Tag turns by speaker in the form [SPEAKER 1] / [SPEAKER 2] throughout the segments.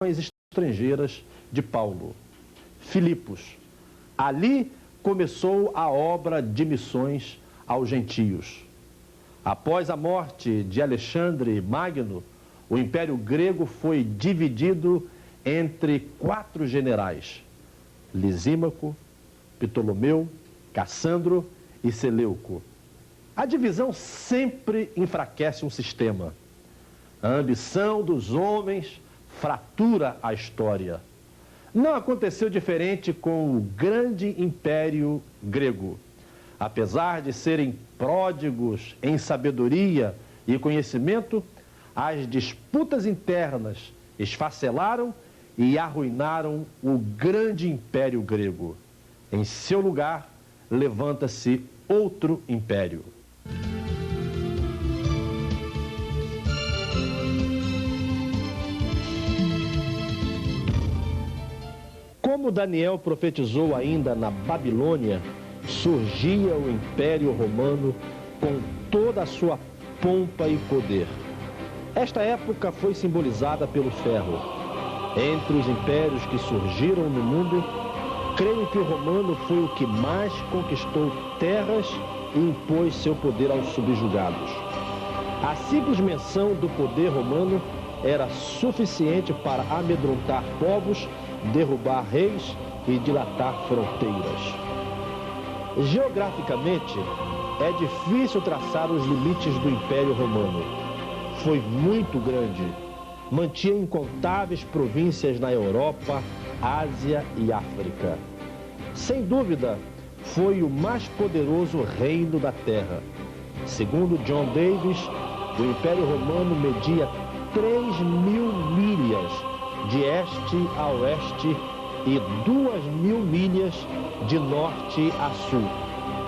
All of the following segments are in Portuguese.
[SPEAKER 1] estrangeiras de Paulo, Filipos. Ali começou a obra de missões aos gentios. Após a morte de Alexandre Magno, o Império Grego foi dividido entre 4 generais: Lisímaco, Ptolomeu, Cassandro e Seleuco. A divisão sempre enfraquece um sistema. A ambição dos homens fratura a história. Não aconteceu diferente com o grande Império Grego. Apesar de serem pródigos em sabedoria e conhecimento, as disputas internas esfacelaram e arruinaram o grande Império Grego. Em seu lugar, levanta-se outro império. Como Daniel profetizou ainda na Babilônia, surgia o Império Romano com toda a sua pompa e poder. Esta época foi simbolizada pelo ferro. Entre os impérios que surgiram no mundo, creio que o romano foi o que mais conquistou terras e impôs seu poder aos subjugados. A simples menção do poder romano era suficiente para amedrontar povos, derrubar reis e dilatar fronteiras. Geograficamente, é difícil traçar os limites do Império Romano. Foi muito grande. Mantinha incontáveis províncias na Europa, Ásia e África. Sem dúvida, foi o mais poderoso reino da Terra. Segundo John Davis, o Império Romano media 3.000 milhas de este a oeste e 2.000 milhas de norte a sul,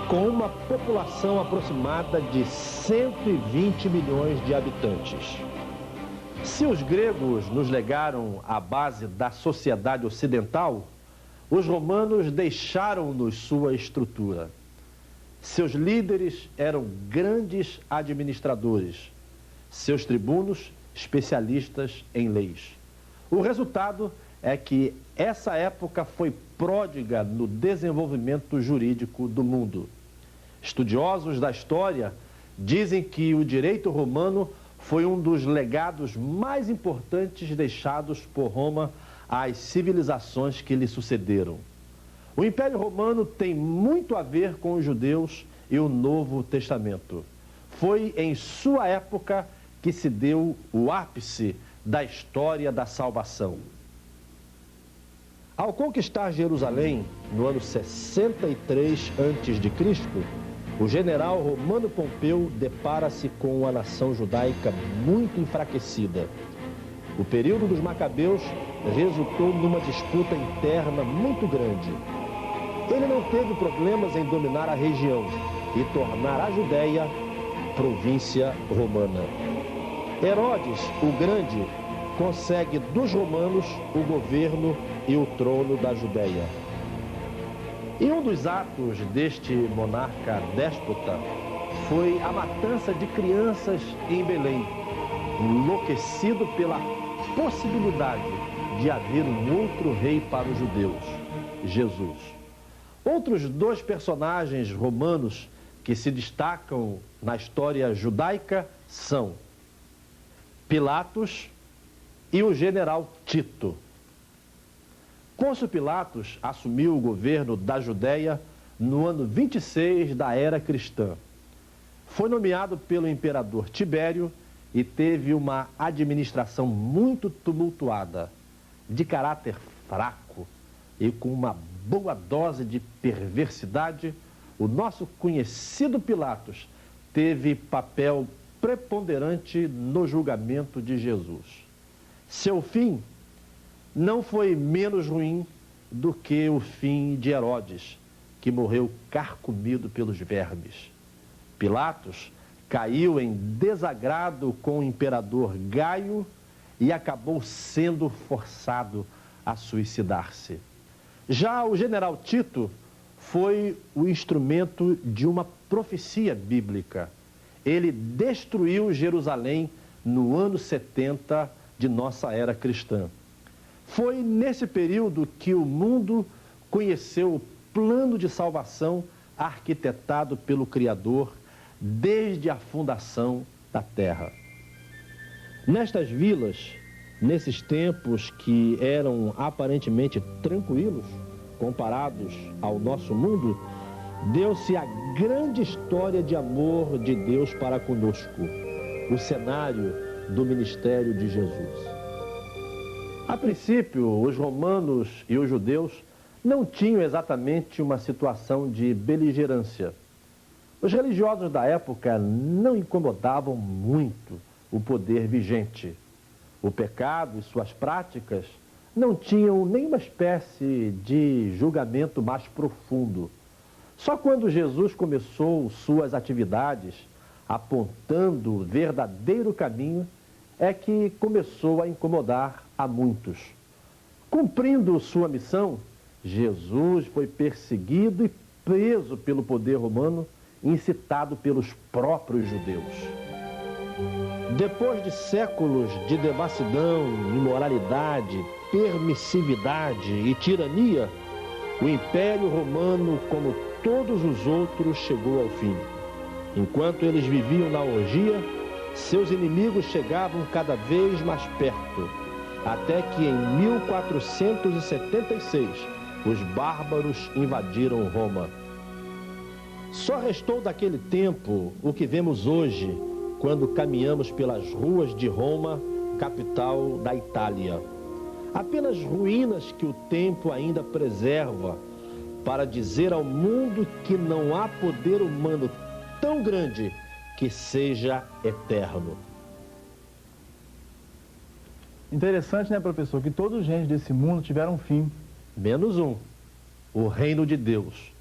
[SPEAKER 1] com uma população aproximada de 120 milhões de habitantes. Se os gregos nos legaram a base da sociedade ocidental, os romanos deixaram-nos sua estrutura. Seus líderes eram grandes administradores, seus tribunos especialistas em leis. O resultado é que essa época foi pródiga no desenvolvimento jurídico do mundo. Estudiosos da história dizem que o direito romano foi um dos legados mais importantes deixados por Roma às civilizações que lhe sucederam. O Império Romano tem muito a ver com os judeus e o Novo Testamento. Foi em sua época que se deu o ápice da história da salvação. Ao conquistar Jerusalém, no ano 63 a.C., o general Romano Pompeu depara-se com uma nação judaica muito enfraquecida. O período dos Macabeus resultou numa disputa interna muito grande. Ele não teve problemas em dominar a região e tornar a Judéia província romana. Herodes, o Grande, consegue dos romanos o governo e o trono da Judéia. E um dos atos deste monarca déspota foi a matança de crianças em Belém, enlouquecido pela possibilidade de haver um outro rei para os judeus, Jesus. Outros 2 personagens romanos que se destacam na história judaica são Pilatos e o general Tito. Pôncio Pilatos assumiu o governo da Judéia no ano 26 da era cristã. Foi nomeado pelo imperador Tibério e teve uma administração muito tumultuada, de caráter fraco e com uma boa dose de perversidade. O nosso conhecido Pilatos teve papel preponderante no julgamento de Jesus. Seu fim não foi menos ruim do que o fim de Herodes, que morreu carcomido pelos vermes. Pilatos caiu em desagrado com o imperador Gaio e acabou sendo forçado a suicidar-se. Já o general Tito foi o instrumento de uma profecia bíblica. Ele destruiu Jerusalém no ano 70 de nossa era cristã. Foi nesse período que o mundo conheceu o plano de salvação arquitetado pelo Criador desde a fundação da terra. Nestas vilas, nesses tempos que eram aparentemente tranquilos, comparados ao nosso mundo, deu-se a grande história de amor de Deus para conosco, o cenário do ministério de Jesus. A princípio, os romanos e os judeus não tinham exatamente uma situação de beligerância. Os religiosos da época não incomodavam muito o poder vigente. O pecado e suas práticas não tinham nenhuma espécie de julgamento mais profundo. Só quando Jesus começou suas atividades, apontando o verdadeiro caminho, é que começou a incomodar a muitos. Cumprindo sua missão, Jesus foi perseguido e preso pelo poder romano, incitado pelos próprios judeus. Depois de séculos de devassidão, imoralidade, permissividade e tirania, o Império Romano, como todos os outros, chegou ao fim. Enquanto eles viviam na orgia, seus inimigos chegavam cada vez mais perto, até que em 1476 os bárbaros invadiram Roma. Só restou daquele tempo o que vemos hoje, quando caminhamos pelas ruas de Roma, capital da Itália. Apenas ruínas que o tempo ainda preserva para dizer ao mundo que não há poder humano tão grande que seja eterno.
[SPEAKER 2] Interessante, né, professor, que todos os gênios desse mundo tiveram um fim.
[SPEAKER 1] Menos um, o reino de Deus.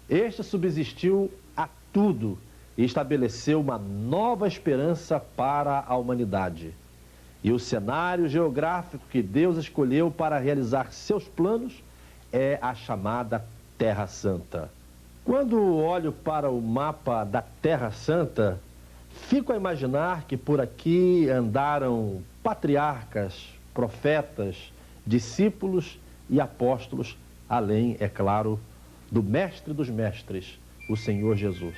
[SPEAKER 1] Este subsistiu a tudo e estabeleceu uma nova esperança para a humanidade. E o cenário geográfico que Deus escolheu para realizar seus planos é a chamada Terra Santa. Quando olho para o mapa da Terra Santa, fico a imaginar que por aqui andaram patriarcas, profetas, discípulos e apóstolos, além, é claro, do mestre dos mestres, o Senhor Jesus.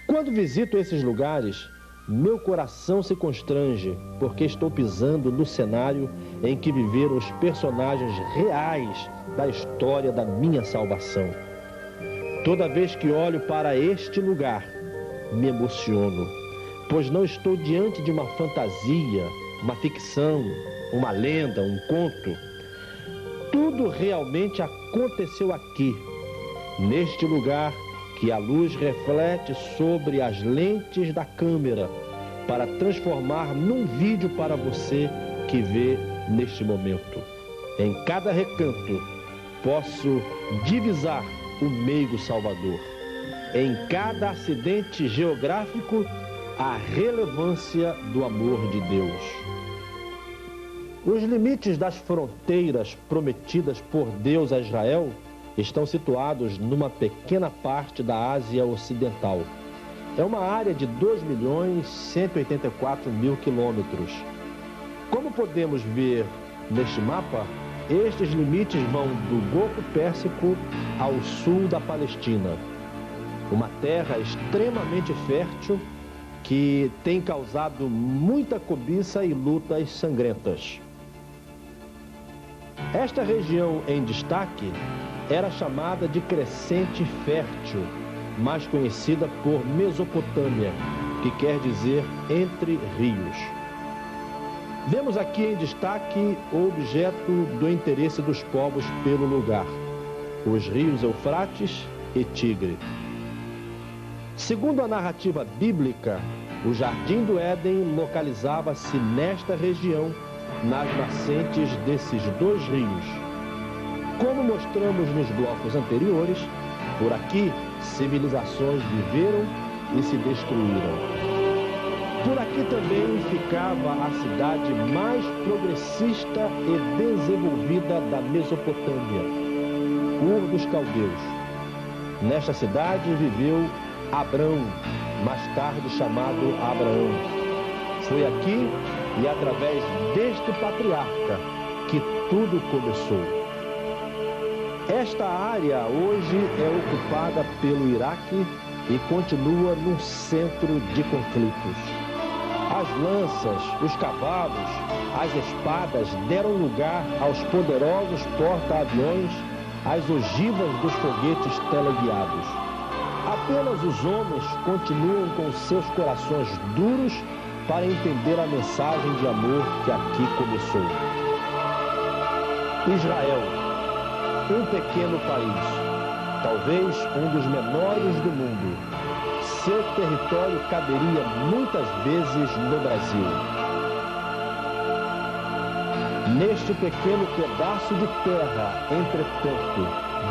[SPEAKER 1] Quando visito esses lugares, meu coração se constrange, porque estou pisando no cenário em que viveram os personagens reais da história da minha salvação. Toda vez que olho para este lugar, me emociono, pois não estou diante de uma fantasia, uma ficção, uma lenda, um conto. Tudo realmente aconteceu aqui, neste lugar que a luz reflete sobre as lentes da câmera para transformar num vídeo para você que vê neste momento. Em cada recanto, posso divisar o meigo Salvador. Em cada acidente geográfico, a relevância do amor de Deus. Os limites das fronteiras prometidas por Deus a Israel estão situados numa pequena parte da Ásia Ocidental. É uma área de 2.184.000 quilômetros. Como podemos ver neste mapa, estes limites vão do Golfo Pérsico ao sul da Palestina. Uma terra extremamente fértil que tem causado muita cobiça e lutas sangrentas. Esta região em destaque era chamada de Crescente Fértil, mais conhecida por Mesopotâmia, que quer dizer entre rios. Vemos aqui em destaque o objeto do interesse dos povos pelo lugar, os rios Eufrates e Tigre. Segundo a narrativa bíblica, o Jardim do Éden localizava-se nesta região, nas nascentes desses dois rios. Como mostramos nos blocos anteriores, por aqui civilizações viveram e se destruíram. Por aqui também ficava a cidade mais progressista e desenvolvida da Mesopotâmia, Ur dos Caldeus. Nesta cidade viveu Abrão, mais tarde chamado Abraão. Foi aqui e através deste patriarca que tudo começou. Esta área hoje é ocupada pelo Iraque e continua num centro de conflitos. As lanças, os cavalos, as espadas deram lugar aos poderosos porta-aviões, às ogivas dos foguetes teleguiados. Apenas os homens continuam com seus corações duros para entender a mensagem de amor que aqui começou. Israel, um pequeno país, talvez um dos menores do mundo. Seu território caberia muitas vezes no Brasil. Neste pequeno pedaço de terra, entretanto,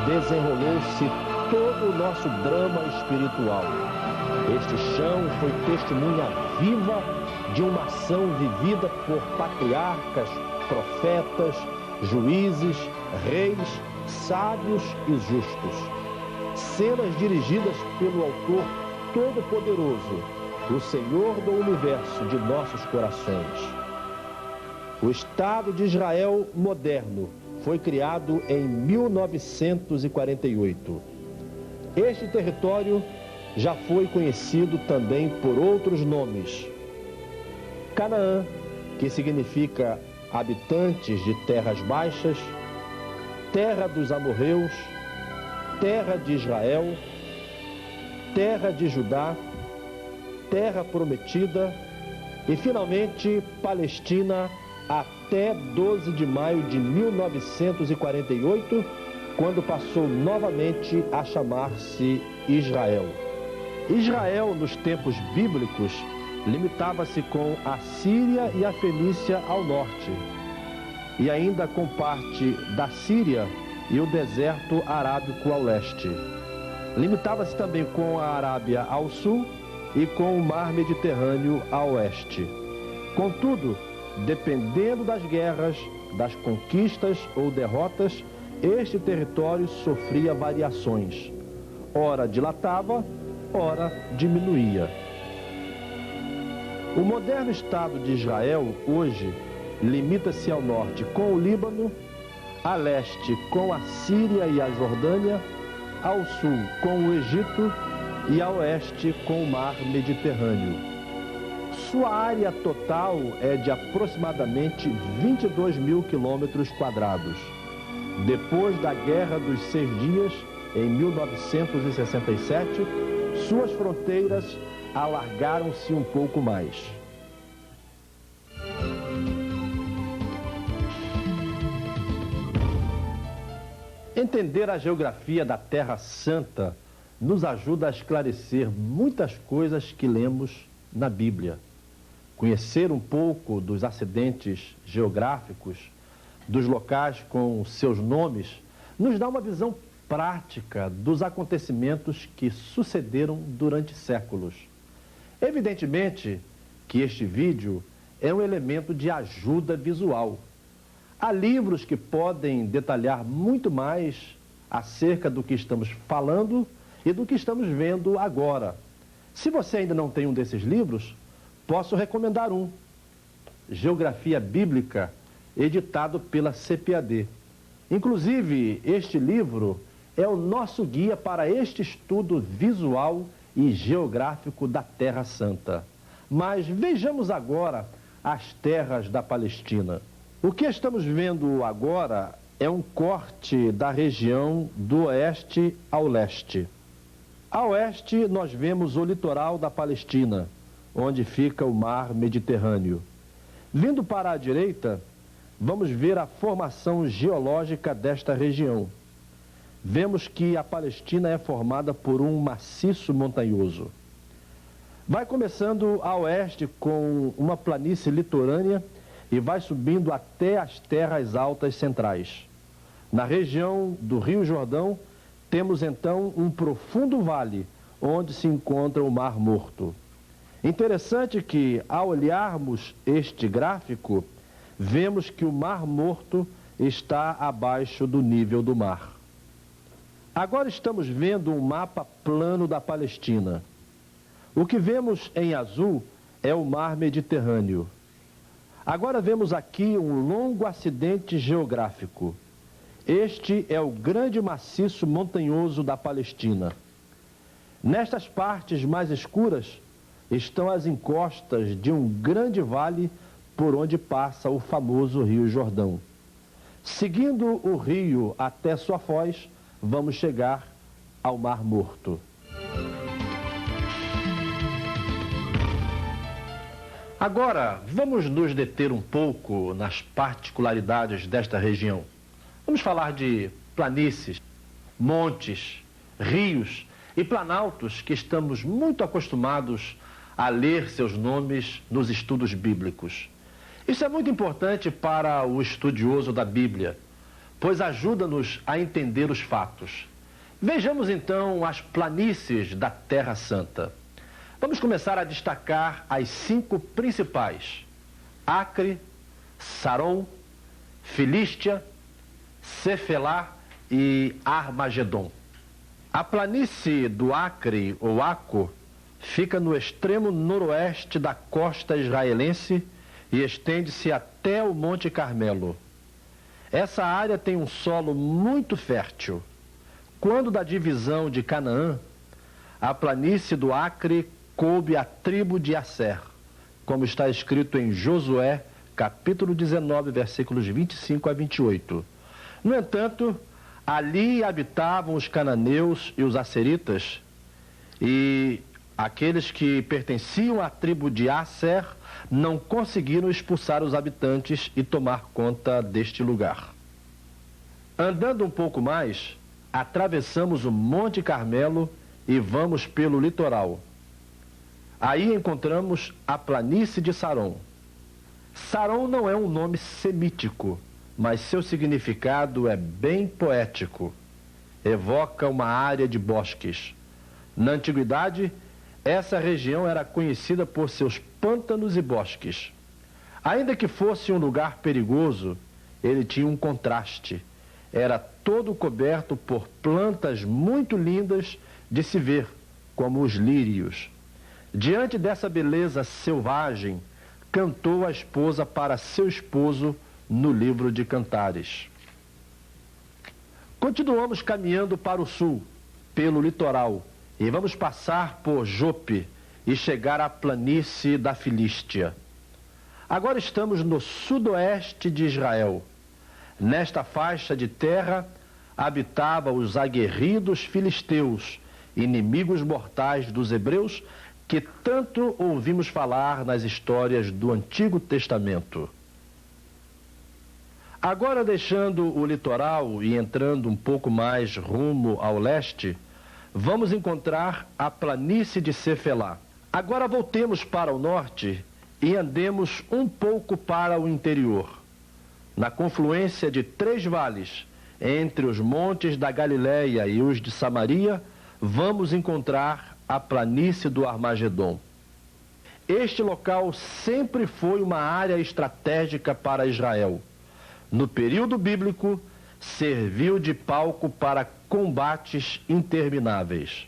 [SPEAKER 1] desenrolou-se todo o nosso drama espiritual. Este chão foi testemunha viva de uma ação vivida por patriarcas, profetas, juízes, reis, sábios e justos. Cenas dirigidas pelo autor Todo-Poderoso, o Senhor do Universo de nossos corações. O Estado de Israel moderno foi criado em 1948. Este território já foi conhecido também por outros nomes. Canaã, que significa habitantes de terras baixas, terra dos amorreus, terra de Israel, terra de Judá, terra prometida e, finalmente, Palestina até 12 de maio de 1948, quando passou novamente a chamar-se Israel. Israel, nos tempos bíblicos, limitava-se com a Síria e a Fenícia ao norte, e ainda com parte da Síria e o deserto arábico ao leste. Limitava-se também com a Arábia ao sul e com o mar Mediterrâneo a oeste. Contudo, dependendo das guerras, das conquistas ou derrotas, este território sofria variações. Ora dilatava, ora diminuía. O moderno Estado de Israel, hoje, limita-se ao norte com o Líbano, a leste com a Síria e a Jordânia, ao sul com o Egito e a oeste com o mar Mediterrâneo. Sua área total é de aproximadamente 22 mil quilômetros quadrados. Depois da Guerra dos 6 Dias, em 1967, suas fronteiras alargaram-se um pouco mais. Entender a geografia da Terra Santa nos ajuda a esclarecer muitas coisas que lemos na Bíblia. Conhecer um pouco dos acidentes geográficos, dos locais com seus nomes, nos dá uma visão prática dos acontecimentos que sucederam durante séculos. Evidentemente que este vídeo é um elemento de ajuda visual. Há livros que podem detalhar muito mais acerca do que estamos falando e do que estamos vendo agora. Se você ainda não tem um desses livros, posso recomendar um. Geografia Bíblica, editado pela CPAD. Inclusive, este livro é o nosso guia para este estudo visual e geográfico da Terra Santa. Mas vejamos agora as terras da Palestina. O que estamos vendo agora é um corte da região do oeste ao leste. A oeste nós vemos o litoral da Palestina, onde fica o mar Mediterrâneo. Vindo para a direita, vamos ver a formação geológica desta região. Vemos que a Palestina é formada por um maciço montanhoso. Vai começando a oeste com uma planície litorânea e vai subindo até as terras altas centrais. Na região do Rio Jordão, temos então um profundo vale, onde se encontra o Mar Morto. Interessante que, ao olharmos este gráfico, vemos que o Mar Morto está abaixo do nível do mar. Agora estamos vendo um mapa plano da Palestina. O que vemos em azul é o Mar Mediterrâneo. Agora vemos aqui um longo acidente geográfico. Este é o grande maciço montanhoso da Palestina. Nestas partes mais escuras estão as encostas de um grande vale por onde passa o famoso Rio Jordão. Seguindo o rio até sua foz, vamos chegar ao Mar Morto. Agora, vamos nos deter um pouco nas particularidades desta região. Vamos falar de planícies, montes, rios e planaltos que estamos muito acostumados a ler seus nomes nos estudos bíblicos. Isso é muito importante para o estudioso da Bíblia, pois ajuda-nos a entender os fatos. Vejamos então as planícies da Terra Santa. Vamos começar a destacar as 5 principais: Acre, Saron, Filístia, Cefelá e Armagedon. A planície do Acre, ou Aco, fica no extremo noroeste da costa israelense e estende-se até o Monte Carmelo. Essa área tem um solo muito fértil. Quando da divisão de Canaã, a planície do Acre coube à tribo de Asser, como está escrito em Josué, capítulo 19, versículos 25 a 28. No entanto, ali habitavam os cananeus e os asseritas, e aqueles que pertenciam à tribo de Asser não conseguiram expulsar os habitantes e tomar conta deste lugar. Andando um pouco mais, atravessamos o Monte Carmelo e vamos pelo litoral. Aí encontramos a planície de Saron. Saron não é um nome semítico, mas seu significado é bem poético. Evoca uma área de bosques. Na antiguidade, essa região era conhecida por seus pântanos e bosques. Ainda que fosse um lugar perigoso, ele tinha um contraste. Era todo coberto por plantas muito lindas de se ver, como os lírios. Diante dessa beleza selvagem, cantou a esposa para seu esposo no livro de Cantares. Continuamos caminhando para o sul, pelo litoral, e vamos passar por Jope e chegar à planície da Filístia. Agora estamos no sudoeste de Israel. Nesta faixa de terra habitavam os aguerridos filisteus, inimigos mortais dos hebreus, que tanto ouvimos falar nas histórias do Antigo Testamento. Agora, deixando o litoral e entrando um pouco mais rumo ao leste, vamos encontrar a planície de Cefelá. Agora voltemos para o norte e andemos um pouco para o interior. Na confluência de 3 vales, entre os montes da Galileia e os de Samaria, vamos encontrar a planície do Armagedon. Este local sempre foi uma área estratégica para Israel. No período bíblico, serviu de palco para combates intermináveis.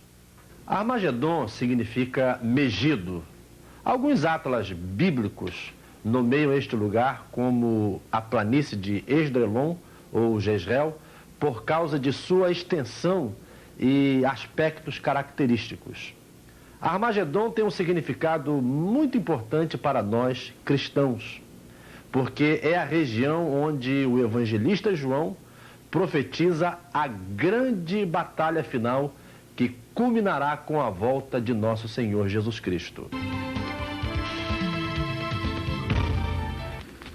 [SPEAKER 1] Armagedon significa Megido. Alguns atlas bíblicos nomeiam este lugar como a planície de Esdrelon ou Jezreel, por causa de sua extensão e aspectos característicos. Armagedon tem um significado muito importante para nós cristãos, porque é a região onde o evangelista João profetiza a grande batalha final que culminará com a volta de nosso Senhor Jesus Cristo.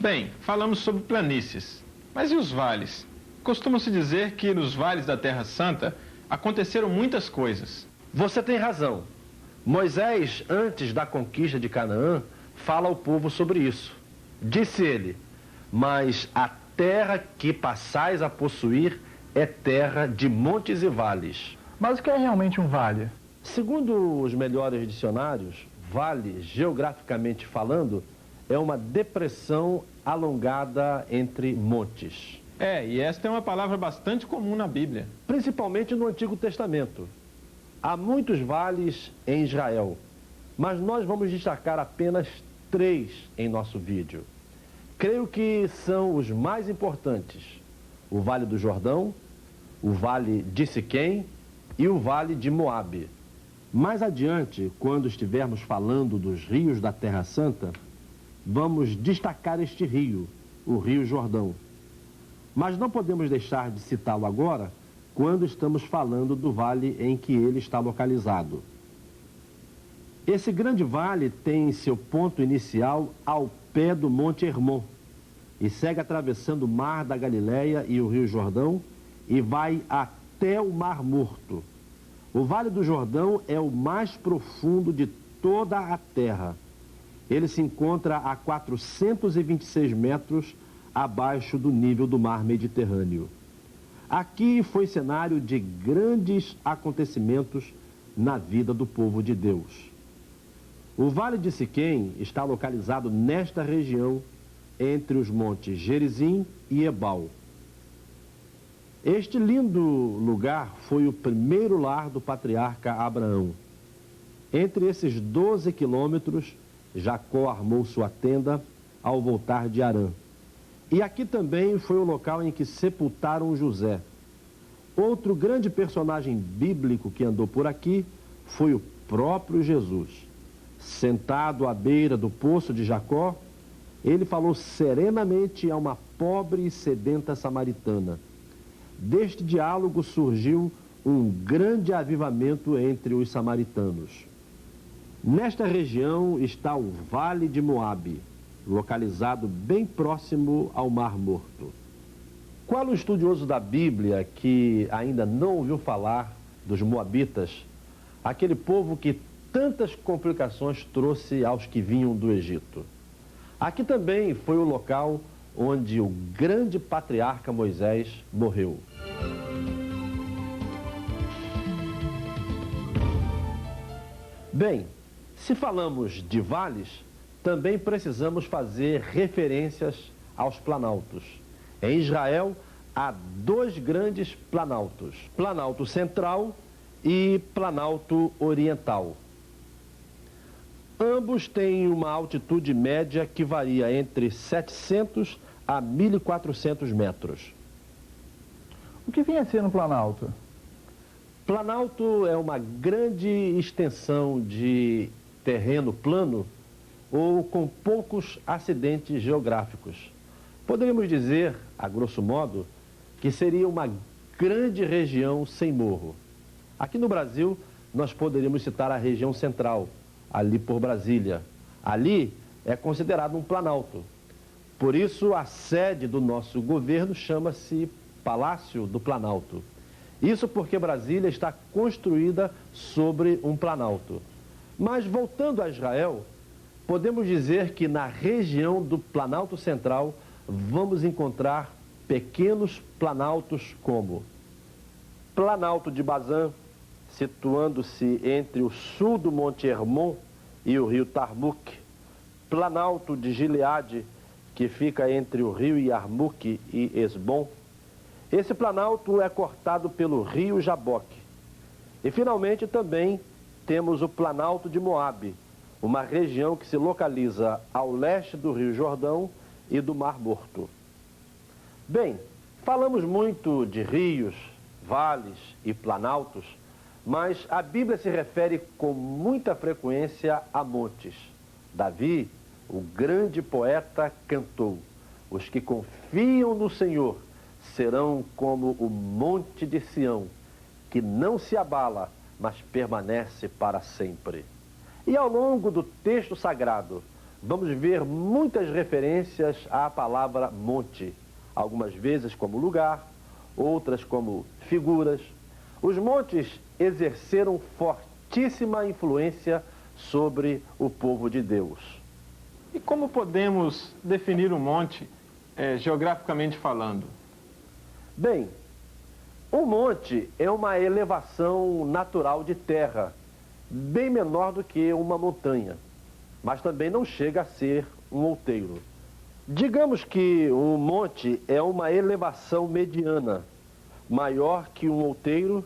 [SPEAKER 3] Bem, falamos sobre planícies, mas e os vales? Costuma-se dizer que nos vales da Terra Santa aconteceram muitas coisas.
[SPEAKER 1] Você tem razão. Moisés, antes da conquista de Canaã, fala ao povo sobre isso. Disse ele: mas a terra que passais a possuir é terra de montes e vales.
[SPEAKER 2] Mas o que é realmente um vale?
[SPEAKER 1] Segundo os melhores dicionários, vale, geograficamente falando, é uma depressão alongada entre montes.
[SPEAKER 3] E esta é uma palavra bastante comum na Bíblia.
[SPEAKER 1] Principalmente no Antigo Testamento. Há muitos vales em Israel, mas nós vamos destacar apenas 3 em nosso vídeo. Creio que são os mais importantes: o Vale do Jordão, o Vale de Siquém e o Vale de Moabe. Mais adiante, quando estivermos falando dos rios da Terra Santa, vamos destacar este rio, o Rio Jordão. Mas não podemos deixar de citá-lo agora, quando estamos falando do vale em que ele está localizado. Esse grande vale tem seu ponto inicial ao pé do Monte Hermon e segue atravessando o Mar da Galileia e o Rio Jordão e vai até o Mar Morto. O Vale do Jordão é o mais profundo de toda a terra. Ele se encontra a 426 metros abaixo do nível do mar Mediterrâneo. Aqui foi cenário de grandes acontecimentos na vida do povo de Deus. O Vale de Siquém está localizado nesta região, entre os montes Gerizim e Ebal. Este lindo lugar foi o primeiro lar do patriarca Abraão. Entre esses 12 quilômetros, Jacó armou sua tenda ao voltar de Harã. E aqui também foi o local em que sepultaram José. Outro grande personagem bíblico que andou por aqui foi o próprio Jesus. Sentado à beira do poço de Jacó, ele falou serenamente a uma pobre e sedenta samaritana. Deste diálogo surgiu um grande avivamento entre os samaritanos. Nesta região está o Vale de Moabe, localizado bem próximo ao Mar Morto. Qual o estudioso da Bíblia que ainda não ouviu falar dos moabitas, aquele povo que tantas complicações trouxe aos que vinham do Egito? Aqui também foi o local onde o grande patriarca Moisés morreu. Bem, se falamos de vales, também precisamos fazer referências aos planaltos. Em Israel, há dois grandes planaltos: Planalto Central e Planalto Oriental. Ambos têm uma altitude média que varia entre 700 a 1.400 metros.
[SPEAKER 2] O que vem a ser no Planalto?
[SPEAKER 1] Planalto é uma grande extensão de terreno plano ou com poucos acidentes geográficos. Poderíamos dizer, a grosso modo, que seria uma grande região sem morro. Aqui no Brasil, nós poderíamos citar a região central, ali por Brasília. Ali é considerado um planalto. Por isso, a sede do nosso governo chama-se Palácio do Planalto. Isso porque Brasília está construída sobre um planalto. Mas, voltando a Israel, podemos dizer que na região do Planalto Central vamos encontrar pequenos planaltos como Planalto de Bazã, situando-se entre o sul do Monte Hermon e o rio Tarmuk; Planalto de Gileade, que fica entre o rio Yarmuk e Esbom. Esse planalto é cortado pelo rio Jaboque. E finalmente também temos o Planalto de Moabe, uma região que se localiza ao leste do rio Jordão e do Mar Morto. Bem, falamos muito de rios, vales e planaltos, mas a Bíblia se refere com muita frequência a montes. Davi, o grande poeta, cantou: os que confiam no Senhor serão como o monte de Sião, que não se abala, mas permanece para sempre. E ao longo do texto sagrado, vamos ver muitas referências à palavra monte, algumas vezes como lugar, outras como figuras. Os montes exerceram fortíssima influência sobre o povo de Deus.
[SPEAKER 3] E como podemos definir um monte, geograficamente falando?
[SPEAKER 1] Bem, um monte é uma elevação natural de terra, bem menor do que uma montanha, mas também não chega a ser um outeiro. Digamos que um monte é uma elevação mediana, maior que um outeiro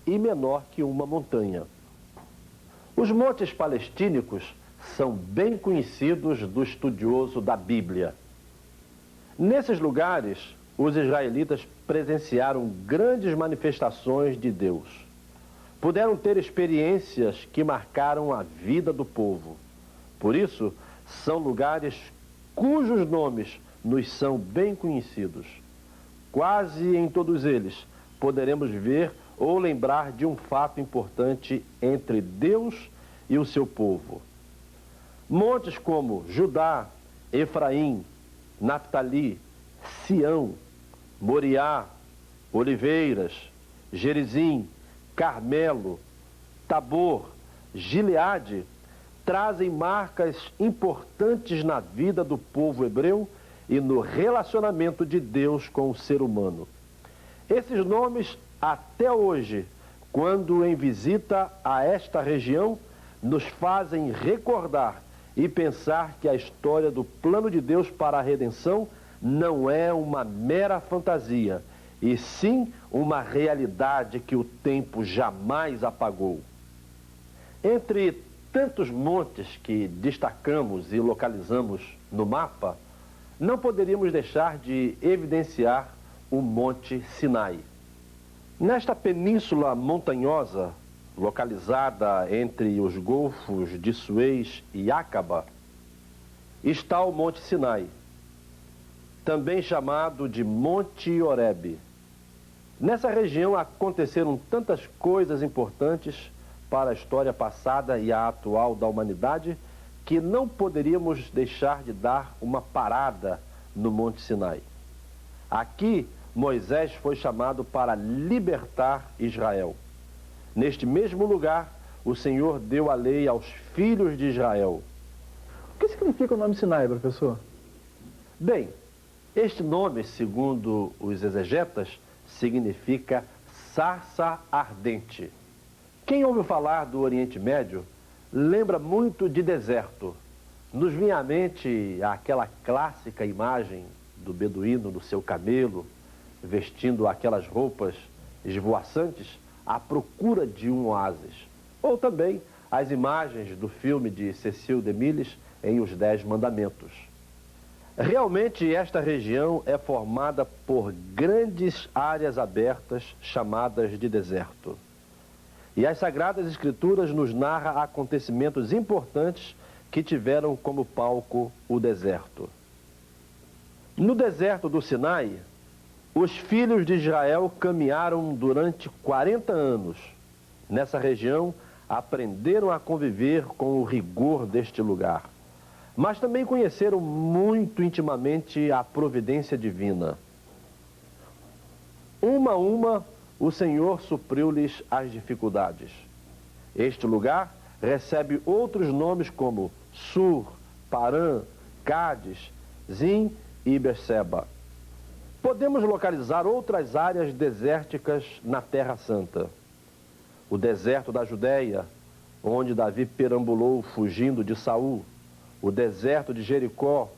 [SPEAKER 1] e menor que uma montanha. Os montes palestínicos são bem conhecidos do estudioso da Bíblia. Nesses lugares, os israelitas presenciaram grandes manifestações de Deus. Puderam ter experiências que marcaram a vida do povo. Por isso, são lugares cujos nomes nos são bem conhecidos. Quase em todos eles poderemos ver ou lembrar de um fato importante entre Deus e o seu povo. Montes como Judá, Efraim, Naftali, Sião, Moriá, Oliveiras, Gerizim, Carmelo, Tabor, Gileade, trazem marcas importantes na vida do povo hebreu e no relacionamento de Deus com o ser humano. Esses nomes, até hoje, quando em visita a esta região, nos fazem recordar e pensar que a história do plano de Deus para a redenção não é uma mera fantasia, e sim uma realidade que o tempo jamais apagou. Entre tantos montes que destacamos e localizamos no mapa, não poderíamos deixar de evidenciar o Monte Sinai. Nesta península montanhosa, localizada entre os golfos de Suez e Acaba, está o Monte Sinai, também chamado de Monte Horebe. Nessa região aconteceram tantas coisas importantes para a história passada e a atual da humanidade que não poderíamos deixar de dar uma parada no Monte Sinai. Aqui, Moisés foi chamado para libertar Israel. Neste mesmo lugar, o Senhor deu a lei aos filhos de Israel.
[SPEAKER 2] O que significa o nome Sinai, professor?
[SPEAKER 1] Bem, este nome, segundo os exegetas, significa sarça ardente. Quem ouve falar do Oriente Médio lembra muito de deserto. Nos vem à mente aquela clássica imagem do beduíno no seu camelo, vestindo aquelas roupas esvoaçantes à procura de um oásis. Ou também as imagens do filme de Cecil DeMille em Os 10 Mandamentos. Realmente esta região é formada por grandes áreas abertas chamadas de deserto. E as Sagradas Escrituras nos narram acontecimentos importantes que tiveram como palco o deserto. No deserto do Sinai, os filhos de Israel caminharam durante 40 anos. Nessa região, aprenderam a conviver com o rigor deste lugar. Mas também conheceram muito intimamente a providência divina. Uma a uma, o Senhor supriu-lhes as dificuldades. Este lugar recebe outros nomes como Sur, Parã, Cádiz, Zim e Berseba. Podemos localizar outras áreas desérticas na Terra Santa. O deserto da Judéia, onde Davi perambulou fugindo de Saul. O deserto de Jericó,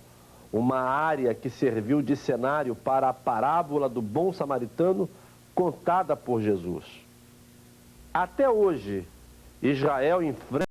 [SPEAKER 1] uma área que serviu de cenário para a parábola do bom samaritano contada por Jesus. Até hoje, Israel enfrenta